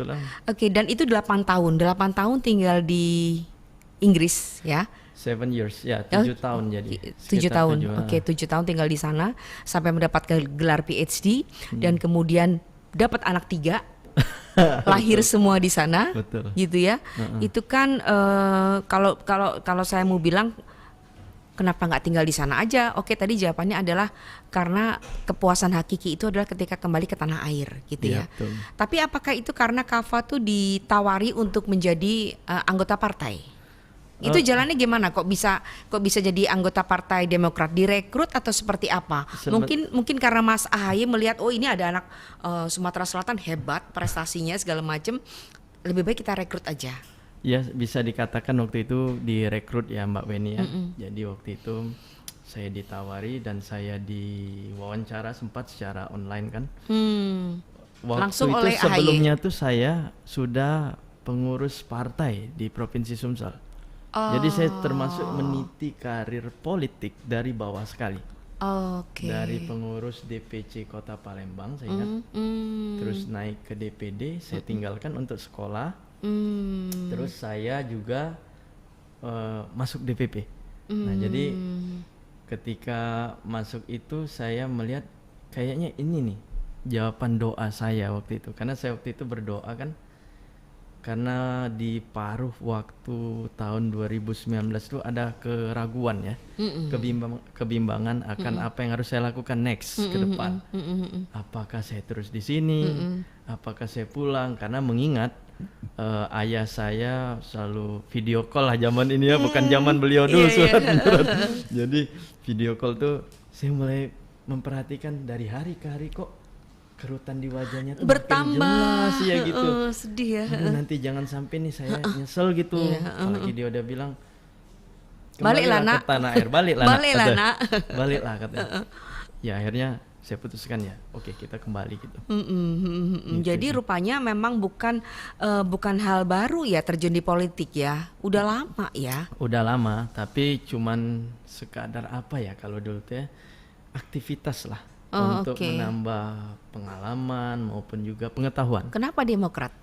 itulah. Oke, dan itu 8 tahun. 8 tahun tinggal di Inggris ya. 7 years, ya 7 tahun jadi. 7 Sekitar tahun. 7, Oke, 7 tahun tinggal di sana sampai mendapatkan gelar PhD dan kemudian dapat anak 3. Lahir semua di sana. Betul. Gitu ya. Itu kan kalau saya mau bilang kenapa nggak tinggal di sana aja? Oke, tadi jawabannya adalah karena kepuasan hakiki itu adalah ketika kembali ke tanah air, gitu ya. Betul. Tapi apakah itu karena Kava tuh ditawari untuk menjadi anggota partai? Itu jalannya gimana? Kok bisa jadi anggota Partai Demokrat? Direkrut atau seperti apa? Mungkin karena Mas AHY melihat ini ada anak Sumatera Selatan hebat prestasinya segala macam, lebih baik kita rekrut aja. Ya bisa dikatakan waktu itu direkrut ya Mbak Weni ya. Jadi waktu itu saya ditawari dan saya diwawancara sempat secara online kan. Waktu Langsung itu oleh AHY. sebelumnya tuh saya sudah pengurus partai di Provinsi Sumsel. Jadi saya termasuk meniti karir politik dari bawah sekali. Oke. Dari pengurus DPC Kota Palembang saya ingat. Terus naik ke DPD, saya tinggalkan untuk sekolah. Terus saya juga masuk DPP. Nah jadi ketika masuk itu saya melihat kayaknya ini nih jawaban doa saya waktu itu. Karena saya waktu itu berdoa kan, karena di paruh waktu tahun 2019 itu ada keraguan ya, kebimbangan akan apa yang harus saya lakukan next ke depan. Apakah saya terus di sini, apakah saya pulang, karena mengingat ayah saya selalu video call lah zaman ini ya, bukan zaman beliau dulu surat menyurat. Jadi video call tuh saya mulai memperhatikan dari hari ke hari kok kerutan di wajahnya tuh bertambah jelas ya gitu. Sedih ya. Aduh, nanti jangan sampai nih saya nyesel gitu. Apalagi dia udah bilang baliklah nak ke tanah air, baliklah nak. Baliklah katanya. Ya akhirnya saya putuskan ya, oke kita kembali gitu. Jadi rupanya memang bukan hal baru ya terjun di politik ya. Udah lama ya. Udah lama, tapi cuman sekadar apa ya kalau dulu tuh ya, aktivitas lah. Untuk menambah pengalaman maupun juga pengetahuan. Kenapa Demokrat?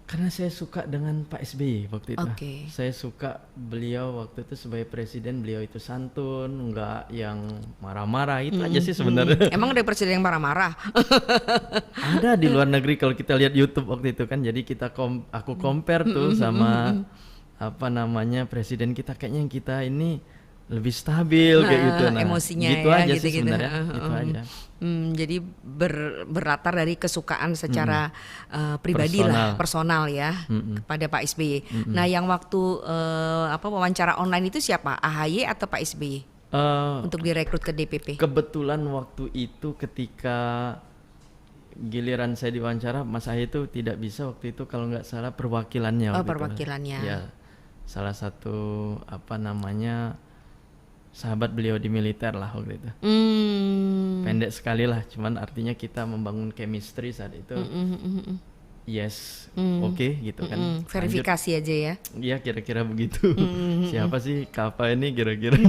Karena saya suka dengan Pak SBY waktu itu. Oke. Saya suka beliau waktu itu sebagai presiden, beliau itu santun, nggak yang marah-marah, itu aja sih sebenarnya. Emang ada presiden yang marah-marah? Ada di luar negeri kalau kita lihat YouTube waktu itu kan. Jadi aku compare tuh sama apa namanya presiden kita, kayaknya yang kita ini lebih stabil kayak gitu. Nah, emosinya gitu ya, aja gitu, sih sebenarnya. Gitu aja. Jadi berlatar dari kesukaan secara pribadi personal ya kepada Pak SBY. Nah, yang waktu wawancara online itu siapa? AHY atau Pak SBY? Untuk direkrut ke DPP. Kebetulan waktu itu ketika giliran saya diwawancara, Mas AHY itu tidak bisa waktu itu kalau nggak salah perwakilannya. Perwakilannya. Ya, salah satu apa namanya sahabat beliau di militer lah waktu itu. Pendek sekali lah, cuman artinya kita membangun chemistry saat itu. Yes, oke gitu kan. Verifikasi aja ya. Iya kira-kira begitu. Siapa sih Kava ini kira-kira